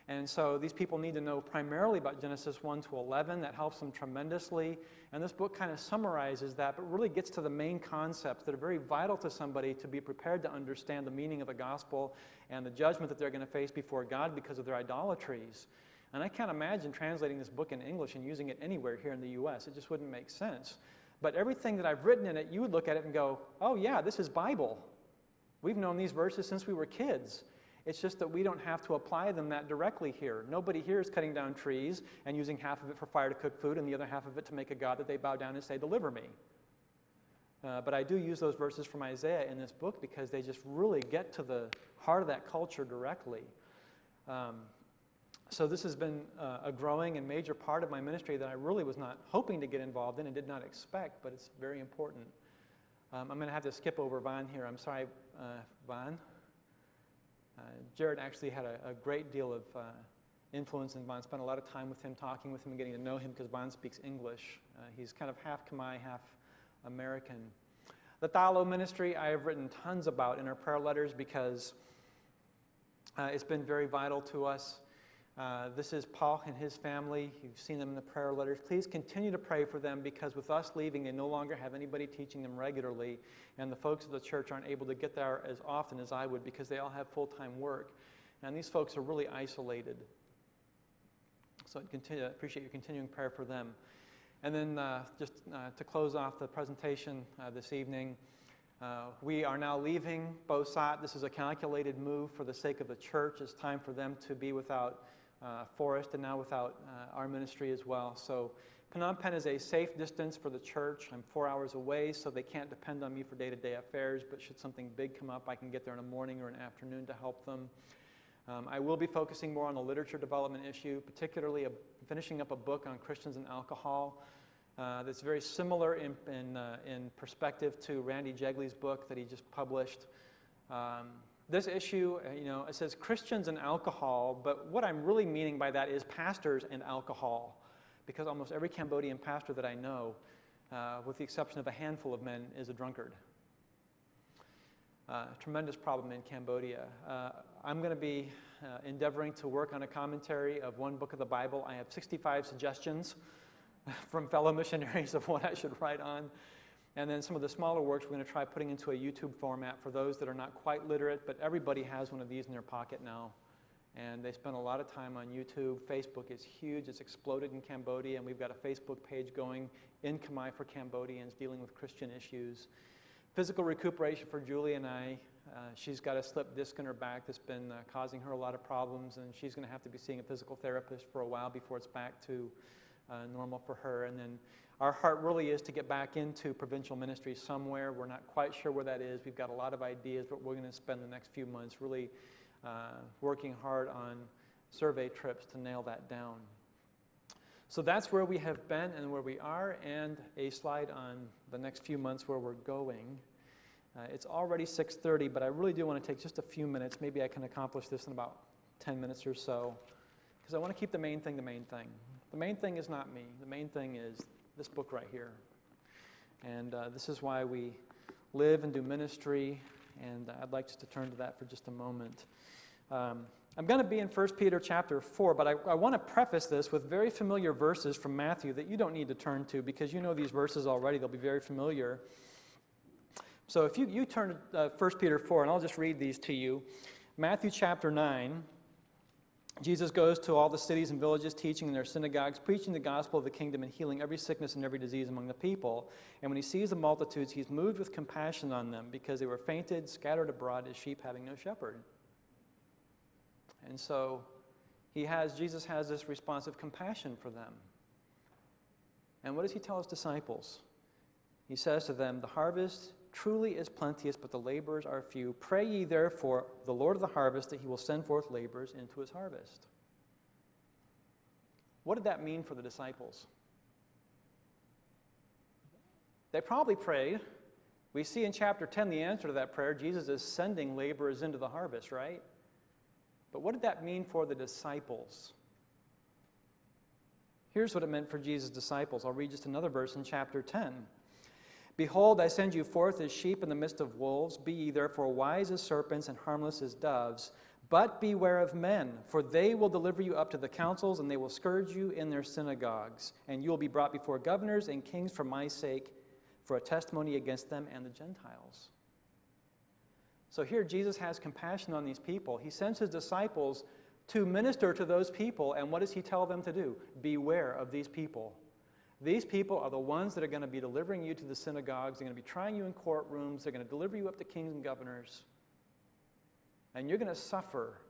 And so these people need to know primarily about Genesis 1 to 11. That helps them tremendously. And this book kind of summarizes that, but really gets to the main concepts that are very vital to somebody to be prepared to understand the meaning of the gospel and the judgment that they're going to face before God because of their idolatries. And I can't imagine translating this book in English and using it anywhere here in the U.S. It just wouldn't make sense. But everything that I've written in it, you would look at it and go, oh yeah, this is Bible. We've known these verses since we were kids. It's just that we don't have to apply them that directly here. Nobody here is cutting down trees and using half of it for fire to cook food and the other half of it to make a god that they bow down and say, deliver me. But I do use those verses from Isaiah in this book because they just really get to the heart of that culture directly. So this has been a growing and major part of my ministry that I really was not hoping to get involved in and did not expect, but it's very important. I'm going to have to skip over Vaughn here. I'm sorry, Vaughn. Jared actually had a great deal of influence in Vaughn. Spent a lot of time with him, talking with him, and getting to know him because Vaughn speaks English. He's kind of half Khmer, half American. The Thalo ministry I have written tons about in our prayer letters because it's been very vital to us. This is Paul and his family. You've seen them in the prayer letters. Please continue to pray for them because with us leaving, they no longer have anybody teaching them regularly, and the folks of the church aren't able to get there as often as I would because they all have full-time work. And these folks are really isolated. So I appreciate your continuing prayer for them. And then to close off the presentation this evening, we are now leaving Bosat. This is a calculated move for the sake of the church. It's time for them to be without Forest and now without our ministry as well. So Phnom Penh is a safe distance for the church. I'm 4 hours away, so they can't depend on me for day-to-day affairs, but should something big come up, I can get there in a morning or an afternoon to help them. I will be focusing more on the literature development issue, particularly finishing up a book on Christians and alcohol that's very similar in perspective to Randy Jegley's book that he just published. This issue, it says Christians and alcohol, but what I'm really meaning by that is pastors and alcohol, because almost every Cambodian pastor that I know, with the exception of a handful of men, is a drunkard. Tremendous problem in Cambodia. I'm going to be endeavoring to work on a commentary of one book of the Bible. I have 65 suggestions from fellow missionaries of what I should write on. And then some of the smaller works we're going to try putting into a YouTube format for those that are not quite literate, but everybody has one of these in their pocket now. And they spend a lot of time on YouTube. Facebook is huge. It's exploded in Cambodia, and we've got a Facebook page going in Khmer for Cambodians dealing with Christian issues. Physical recuperation for Julie and I. She's got a slipped disc in her back that's been causing her a lot of problems, and she's going to have to be seeing a physical therapist for a while before it's back to normal for her. And then our heart really is to get back into provincial ministry somewhere. We're not quite sure where that is. We've got a lot of ideas, but we're going to spend the next few months really working hard on survey trips to nail that down. So that's where we have been and where we are, and a slide on the next few months where we're going. It's already 6:30, but I really do want to take just a few minutes. Maybe I can accomplish this in about 10 minutes or so, because I want to keep the main thing the main thing. The main thing is not me. The main thing is this book right here. And this is why we live and do ministry, and I'd like to turn to that for just a moment. I'm going to be in 1 Peter chapter 4, but I want to preface this with very familiar verses from Matthew that you don't need to turn to because you know these verses already. They'll be very familiar. So if you turn to 1 Peter 4, and I'll just read these to you. Matthew chapter 9, Jesus goes to all the cities and villages, teaching in their synagogues, preaching the gospel of the kingdom and healing every sickness and every disease among the people. And when he sees the multitudes, he's moved with compassion on them because they were fainted, scattered abroad as sheep having no shepherd. And so Jesus has this response of compassion for them. And what does he tell his disciples? He says to them, the harvest truly is plenteous, but the laborers are few. Pray ye therefore the Lord of the harvest that he will send forth laborers into his harvest. What did that mean for the disciples? They probably prayed. We see in chapter 10 the answer to that prayer. Jesus is sending laborers into the harvest, right? But what did that mean for the disciples? Here's what it meant for Jesus' disciples. I'll read just another verse in chapter 10. Behold, I send you forth as sheep in the midst of wolves. Be ye therefore wise as serpents and harmless as doves. But beware of men, for they will deliver you up to the councils, and they will scourge you in their synagogues. And you will be brought before governors and kings for my sake, for a testimony against them and the Gentiles. So here Jesus has compassion on these people. He sends his disciples to minister to those people, and what does he tell them to do? Beware of these people. These people are the ones that are going to be delivering you to the synagogues. They're going to be trying you in courtrooms. They're going to deliver you up to kings and governors. And you're going to suffer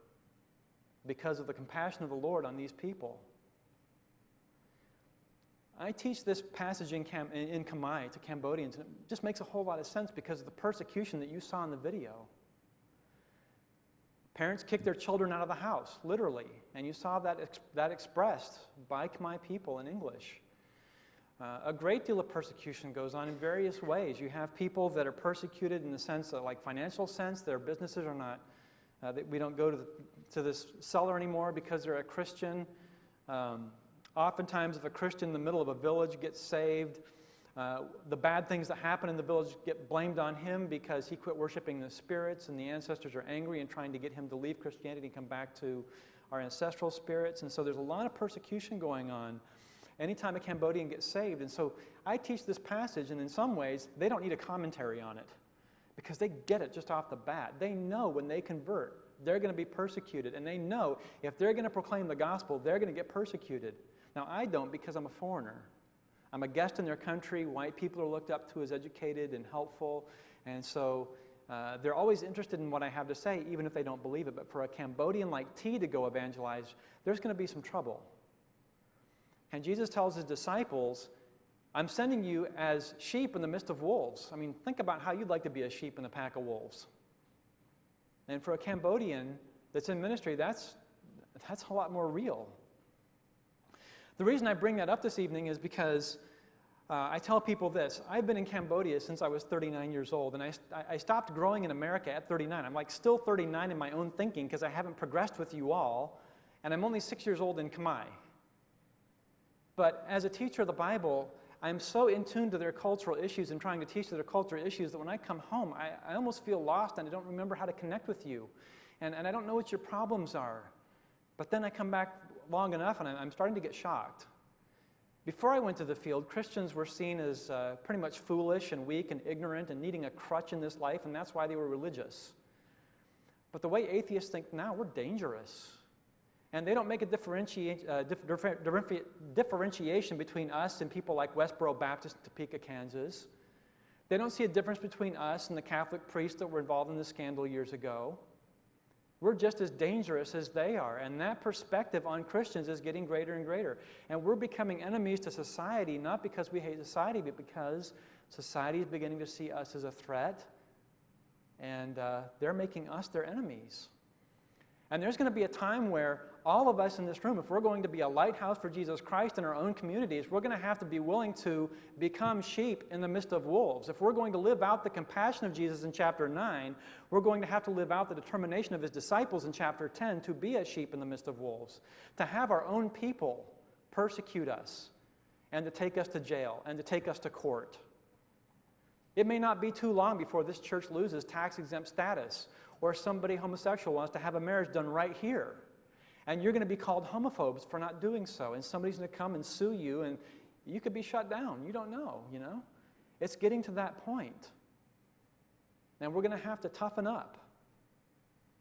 because of the compassion of the Lord on these people. I teach this passage in Khmer to Cambodians, and it just makes a whole lot of sense because of the persecution that you saw in the video. Parents kicked their children out of the house, literally, and you saw that expressed by Khmer people in English. A great deal of persecution goes on in various ways. You have people that are persecuted in the sense of, like, financial sense. Their businesses are not, we don't go to this seller anymore because they're a Christian. Oftentimes, if a Christian in the middle of a village gets saved, the bad things that happen in the village get blamed on him because he quit worshiping the spirits, and the ancestors are angry and trying to get him to leave Christianity and come back to our ancestral spirits. And so there's a lot of persecution going on anytime a Cambodian gets saved. And so I teach this passage, and in some ways, they don't need a commentary on it because they get it just off the bat. They know when they convert, they're going to be persecuted, and they know if they're going to proclaim the gospel, they're going to get persecuted. Now, I don't because I'm a foreigner. I'm a guest in their country. White people are looked up to as educated and helpful, and so they're always interested in what I have to say, even if they don't believe it. But for a Cambodian like T to go evangelize, there's going to be some trouble. And Jesus tells his disciples, I'm sending you as sheep in the midst of wolves. I mean, think about how you'd like to be a sheep in a pack of wolves. And for a Cambodian that's in ministry, that's a lot more real. The reason I bring that up this evening is because I tell people this. I've been in Cambodia since I was 39 years old, and I stopped growing in America at 39. I'm like still 39 in my own thinking because I haven't progressed with you all, and I'm only 6 years old in Khmer. But as a teacher of the Bible, I'm so in tune to their cultural issues and trying to teach their cultural issues that when I come home, I almost feel lost and I don't remember how to connect with you. And I don't know what your problems are. But then I come back long enough and I'm starting to get shocked. Before I went to the field, Christians were seen as pretty much foolish and weak and ignorant and needing a crutch in this life, and that's why they were religious. But the way atheists think now, we're dangerous. And they don't make a differentiation between us and people like Westboro Baptist in Topeka, Kansas. They don't see a difference between us and the Catholic priests that were involved in the scandal years ago. We're just as dangerous as they are. And that perspective on Christians is getting greater and greater. And we're becoming enemies to society, not because we hate society, but because society is beginning to see us as a threat. And they're making us their enemies. And there's going to be a time where all of us in this room, if we're going to be a lighthouse for Jesus Christ in our own communities, we're going to have to be willing to become sheep in the midst of wolves. If we're going to live out the compassion of Jesus in chapter 9, we're going to have to live out the determination of his disciples in chapter 10 to be a sheep in the midst of wolves, to have our own people persecute us and to take us to jail and to take us to court. It may not be too long before this church loses tax-exempt status, or somebody homosexual wants to have a marriage done right here. And you're going to be called homophobes for not doing so. And somebody's going to come and sue you, and you could be shut down. You don't know, you know? It's getting to that point. And we're going to have to toughen up.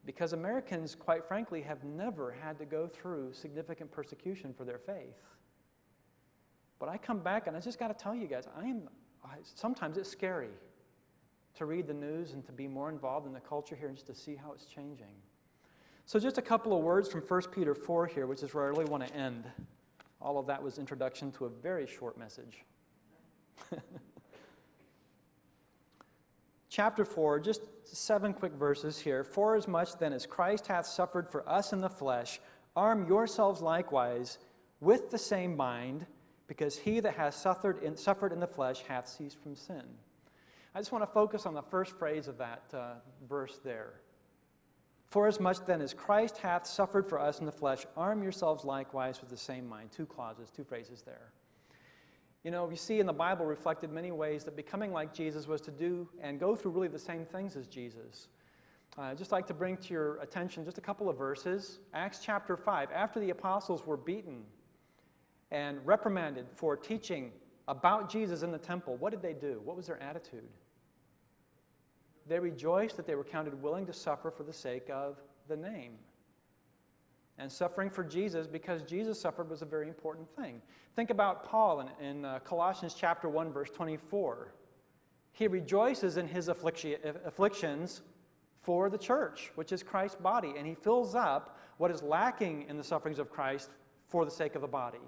Because Americans, quite frankly, have never had to go through significant persecution for their faith. But I come back, and I just got to tell you guys, sometimes it's scary to read the news and to be more involved in the culture here and just to see how it's changing. So just a couple of words from 1 Peter 4 here, which is where I really want to end. All of that was introduction to a very short message. Chapter 4, just 7 quick verses here. "Forasmuch then as Christ hath suffered for us in the flesh, arm yourselves likewise with the same mind, because he that has suffered in the flesh hath ceased from sin." I just want to focus on the first phrase of that verse there. "Forasmuch then as Christ hath suffered for us in the flesh, arm yourselves likewise with the same mind." 2 clauses, 2 phrases there. You know, we see in the Bible reflected many ways that becoming like Jesus was to do and go through really the same things as Jesus. I'd just like to bring to your attention just a couple of verses. Acts chapter 5, after the apostles were beaten and reprimanded for teaching about Jesus in the temple, what did they do? What was their attitude? They rejoiced that they were counted willing to suffer for the sake of the name. And suffering for Jesus, because Jesus suffered, was a very important thing. Think about Paul in Colossians chapter 1, verse 24. He rejoices in his afflictions for the church, which is Christ's body, and he fills up what is lacking in the sufferings of Christ for the sake of the body.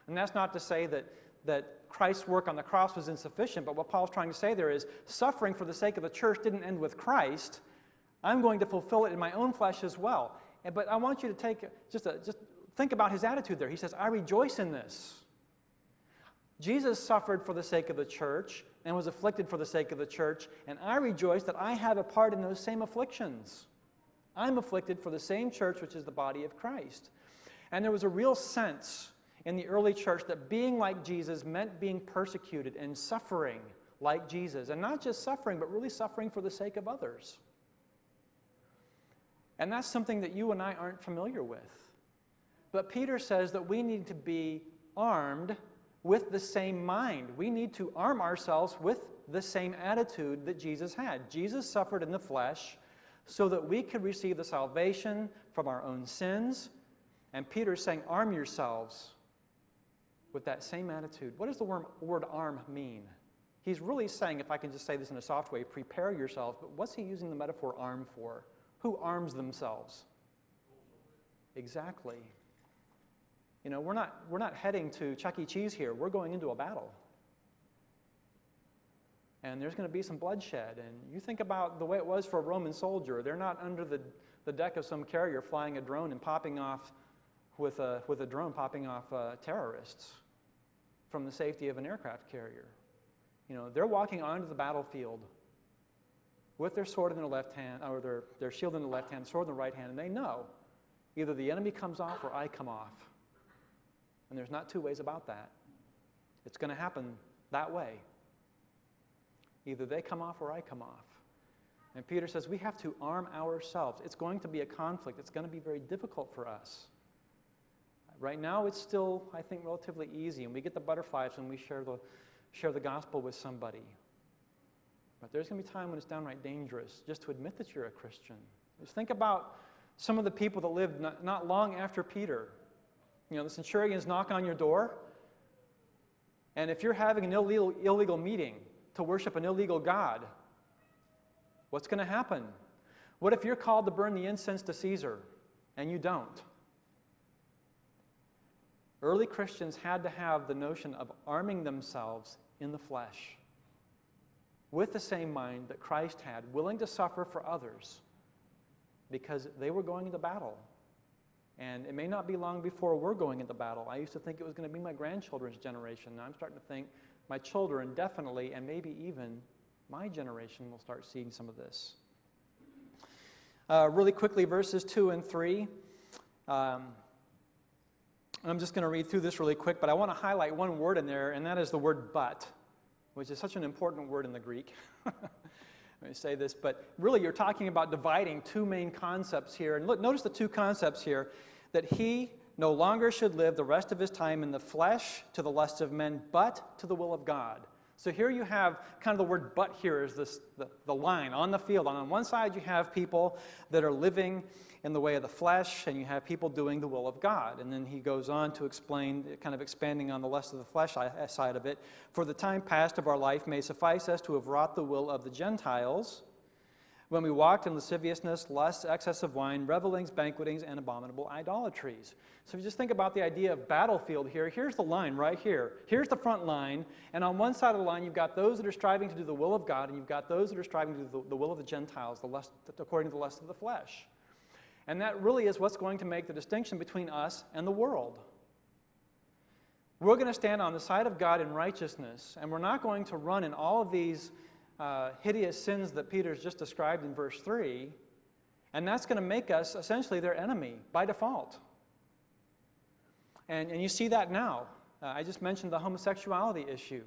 And that's not to say that Christ's work on the cross was insufficient, but what Paul's trying to say there is suffering for the sake of the church didn't end with Christ. I'm going to fulfill it in my own flesh as well. But I want you to take just think about his attitude there. He says, I rejoice in this. Jesus suffered for the sake of the church and was afflicted for the sake of the church, and I rejoice that I have a part in those same afflictions. I'm afflicted for the same church, which is the body of Christ. And there was a real sense in the early church that being like Jesus meant being persecuted and suffering like Jesus. And not just suffering, but really suffering for the sake of others. And that's something that you and I aren't familiar with. But Peter says that we need to be armed with the same mind. We need to arm ourselves with the same attitude that Jesus had. Jesus suffered in the flesh so that we could receive the salvation from our own sins. And Peter's saying, arm yourselves with that same attitude. What does the word arm mean? He's really saying, if I can just say this in a soft way, prepare yourselves. But what's he using the metaphor arm for? Who arms themselves? Exactly. You know, we're not heading to Chuck E. Cheese here. We're going into a battle. And there's going to be some bloodshed. And you think about the way it was for a Roman soldier. They're not under the deck of some carrier flying a drone and popping off with a drone popping off terrorists from the safety of an aircraft carrier. You know, they're walking onto the battlefield with their sword in their left hand, or their shield in the left hand, sword in the right hand, and they know either the enemy comes off or I come off. And there's not two ways about that. It's going to happen that way. Either they come off or I come off. And Peter says we have to arm ourselves. It's going to be a conflict. It's going to be very difficult for us. Right now it's still, I think, relatively easy, and we get the butterflies when we share the gospel with somebody. But there's going to be a time when it's downright dangerous just to admit that you're a Christian. Just think about some of the people that lived not long after Peter. You know, the centurions knock on your door, and if you're having an illegal meeting to worship an illegal god, what's going to happen? What if you're called to burn the incense to Caesar, and you don't? Early Christians had to have the notion of arming themselves in the flesh with the same mind that Christ had, willing to suffer for others because they were going into battle. And it may not be long before we're going into battle. I used to think it was going to be my grandchildren's generation. Now I'm starting to think my children definitely, and maybe even my generation will start seeing some of this. Really quickly, verses 2 and 3. I'm just going to read through this really quick, but I want to highlight one word in there, and that is the word but, which is such an important word in the Greek. Let me say this, but really you're talking about dividing two main concepts here. And look, notice the two concepts here, that he no longer should live the rest of his time in the flesh to the lusts of men, but to the will of God. So here you have kind of the word "but" here is this, the line on the field. On one side you have people that are living in the way of the flesh, and you have people doing the will of God. And then he goes on to explain, kind of expanding on the lust of the flesh side of it. For the time past of our life may suffice us to have wrought the will of the Gentiles, when we walked in lasciviousness, lusts, excess of wine, revelings, banquetings, and abominable idolatries. So if you just think about the idea of battlefield here, here's the line right here. Here's the front line, and on one side of the line you've got those that are striving to do the will of God, and you've got those that are striving to do the will of the Gentiles, the lust, according to the lust of the flesh. And that really is what's going to make the distinction between us and the world. We're going to stand on the side of God in righteousness, and we're not going to run in all of these hideous sins that Peter's just described in verse 3, and that's going to make us essentially their enemy by default. And you see that now. I just mentioned the homosexuality issue.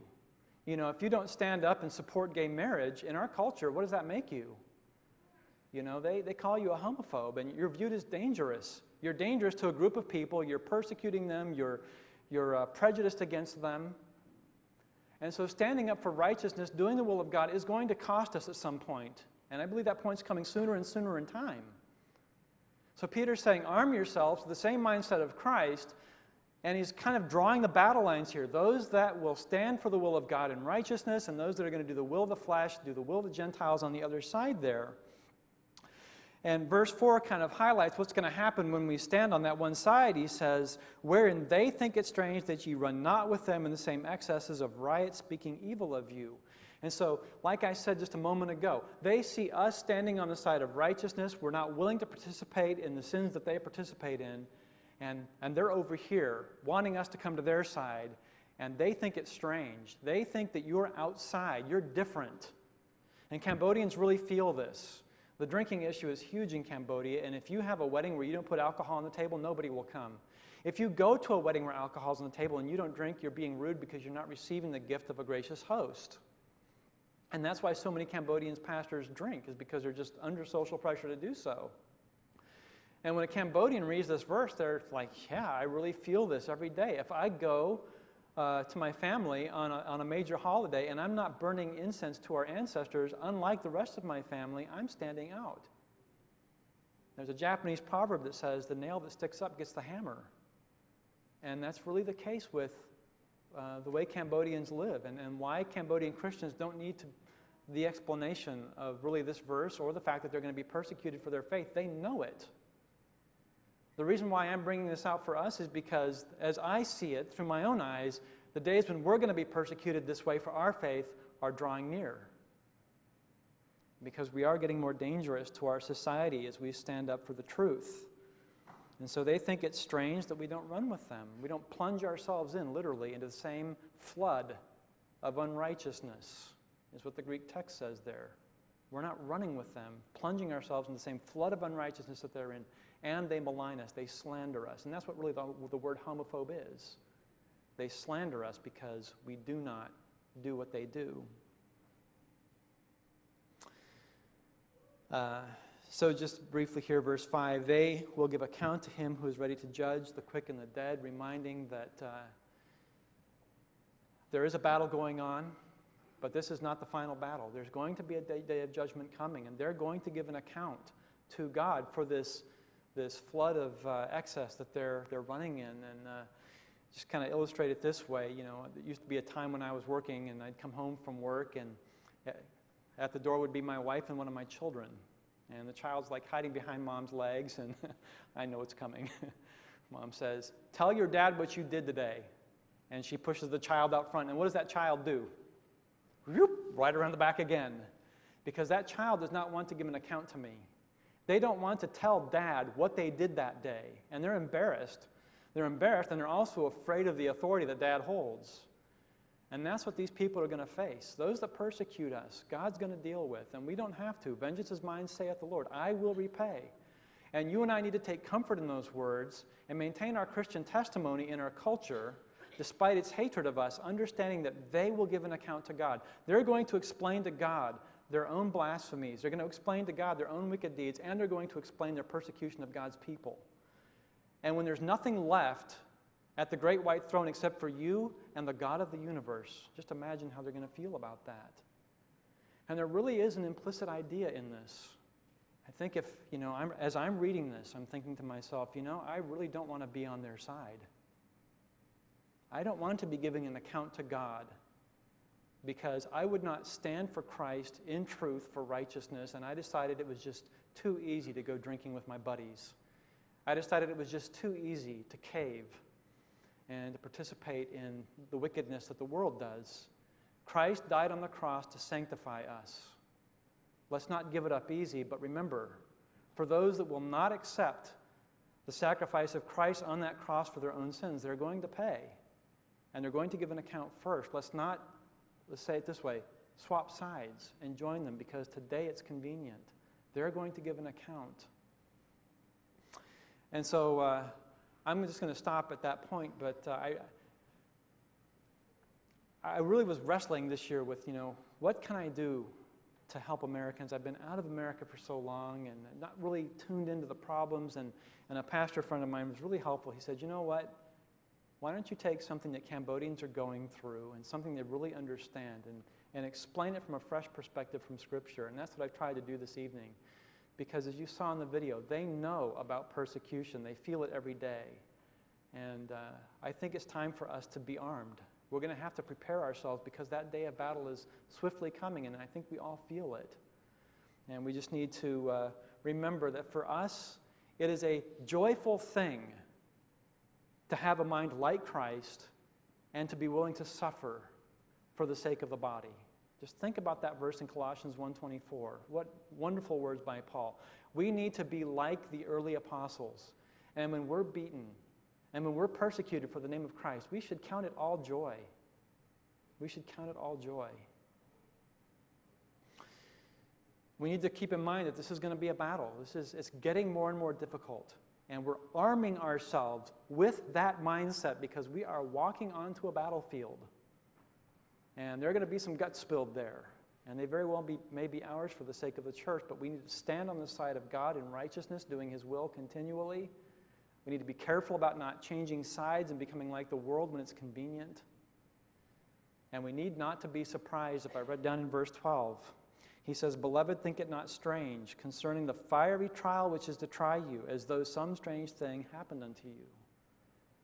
You know, if you don't stand up and support gay marriage, in our culture, what does that make you? You know, they call you a homophobe, and you're viewed as dangerous. You're dangerous to a group of people. You're persecuting them. You're prejudiced against them. And so standing up for righteousness, doing the will of God, is going to cost us at some point. And I believe that point's coming sooner and sooner in time. So Peter's saying, arm yourselves with the same mindset of Christ, and he's kind of drawing the battle lines here. Those that will stand for the will of God in righteousness, and those that are going to do the will of the flesh, do the will of the Gentiles on the other side there. And verse 4 kind of highlights what's going to happen when we stand on that one side. He says, wherein they think it strange that ye run not with them in the same excesses of riot, speaking evil of you. And so, like I said just a moment ago, they see us standing on the side of righteousness. We're not willing to participate in the sins that they participate in. And they're over here wanting us to come to their side. And they think it's strange. They think that you're outside. You're different. And Cambodians really feel this. The drinking issue is huge in Cambodia, and if you have a wedding where you don't put alcohol on the table, nobody will come. If you go to a wedding where alcohol's on the table and you don't drink, you're being rude because you're not receiving the gift of a gracious host. And that's why so many Cambodians pastors drink, is because they're just under social pressure to do so. And when a Cambodian reads this verse, they're like, yeah, I really feel this every day. If I go to my family on a major holiday and I'm not burning incense to our ancestors, unlike the rest of my family, I'm standing out. There's a Japanese proverb that says, the nail that sticks up gets the hammer. And that's really the case with the way Cambodians live, and why Cambodian Christians don't need the explanation of really this verse or the fact that they're going to be persecuted for their faith. They know it. The reason why I'm bringing this out for us is because, as I see it through my own eyes, the days when we're going to be persecuted this way for our faith are drawing near. Because we are getting more dangerous to our society as we stand up for the truth. And so they think it's strange that we don't run with them. We don't plunge ourselves in, literally, into the same flood of unrighteousness, is what the Greek text says there. We're not running with them, plunging ourselves in the same flood of unrighteousness that they're in. And they malign us, they slander us. And that's what really the word homophobe is. They slander us because we do not do what they do. So just briefly here, verse 5, they will give account to him who is ready to judge the quick and the dead, reminding that there is a battle going on, but this is not the final battle. There's going to be a day of judgment coming, and they're going to give an account to God for this flood of excess that they're running in. And just kind of illustrate it this way, you know, it used to be a time when I was working and I'd come home from work, and at the door would be my wife and one of my children. And the child's like hiding behind mom's legs, and I know it's coming. Mom says, tell your dad what you did today. And she pushes the child out front, and what does that child do? Whoop, right around the back again. Because that child does not want to give an account to me. They don't want to tell dad what they did that day, and they're embarrassed. They're embarrassed, and they're also afraid of the authority that dad holds. And that's what these people are going to face. Those that persecute us, God's going to deal with, and we don't have to. Vengeance is mine, saith the Lord. I will repay. And you and I need to take comfort in those words and maintain our Christian testimony in our culture, despite its hatred of us, understanding that they will give an account to God. They're going to explain to God their own blasphemies. They're going to explain to God their own wicked deeds, and they're going to explain their persecution of God's people. And when there's nothing left at the great white throne except for you and the God of the universe, just imagine how they're going to feel about that. And there really is an implicit idea in this. I think if, as I'm reading this, I'm thinking to myself, I really don't want to be on their side. I don't want to be giving an account to God, because I would not stand for Christ in truth for righteousness, and I decided it was just too easy to go drinking with my buddies. I decided it was just too easy to cave and to participate in the wickedness that the world does. Christ died on the cross to sanctify us. Let's not give it up easy, but remember, for those that will not accept the sacrifice of Christ on that cross for their own sins, they're going to pay, and they're going to give an account first. Let's say it this way, swap sides and join them, because today it's convenient. They're going to give an account. And so I'm just going to stop at that point, but I really was wrestling this year with, what can I do to help Americans? I've been out of America for so long and not really tuned into the problems, and a pastor friend of mine was really helpful. He said, you know what? Why don't you take something that Cambodians are going through and something they really understand and explain it from a fresh perspective from Scripture? And that's what I tried to do this evening. Because as you saw in the video, they know about persecution. They feel it every day. And I think it's time for us to be armed. We're going to have to prepare ourselves, because that day of battle is swiftly coming, and I think we all feel it. And we just need to remember that for us, it is a joyful thing to have a mind like Christ and to be willing to suffer for the sake of the body. Just think about that verse in Colossians 1:24. What wonderful words by Paul. We need to be like the early apostles. And when we're beaten and when we're persecuted for the name of Christ, we should count it all joy. We should count it all joy. We need to keep in mind that this is going to be a battle. It's getting more and more difficult. And we're arming ourselves with that mindset, because we are walking onto a battlefield. And there are going to be some guts spilled there. And they very well may be ours for the sake of the church, but we need to stand on the side of God in righteousness, doing His will continually. We need to be careful about not changing sides and becoming like the world when it's convenient. And we need not to be surprised. If I read down in verse 12, he says, "Beloved, think it not strange concerning the fiery trial which is to try you, as though some strange thing happened unto you."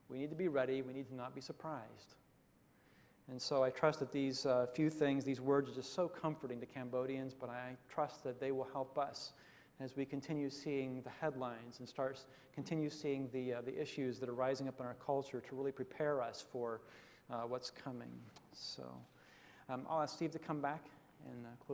We need to be ready. We need to not be surprised. And so I trust that these few things, these words, are just so comforting to Cambodians, but I trust that they will help us as we continue seeing the headlines and continue seeing the issues that are rising up in our culture, to really prepare us for what's coming. So I'll ask Steve to come back and close.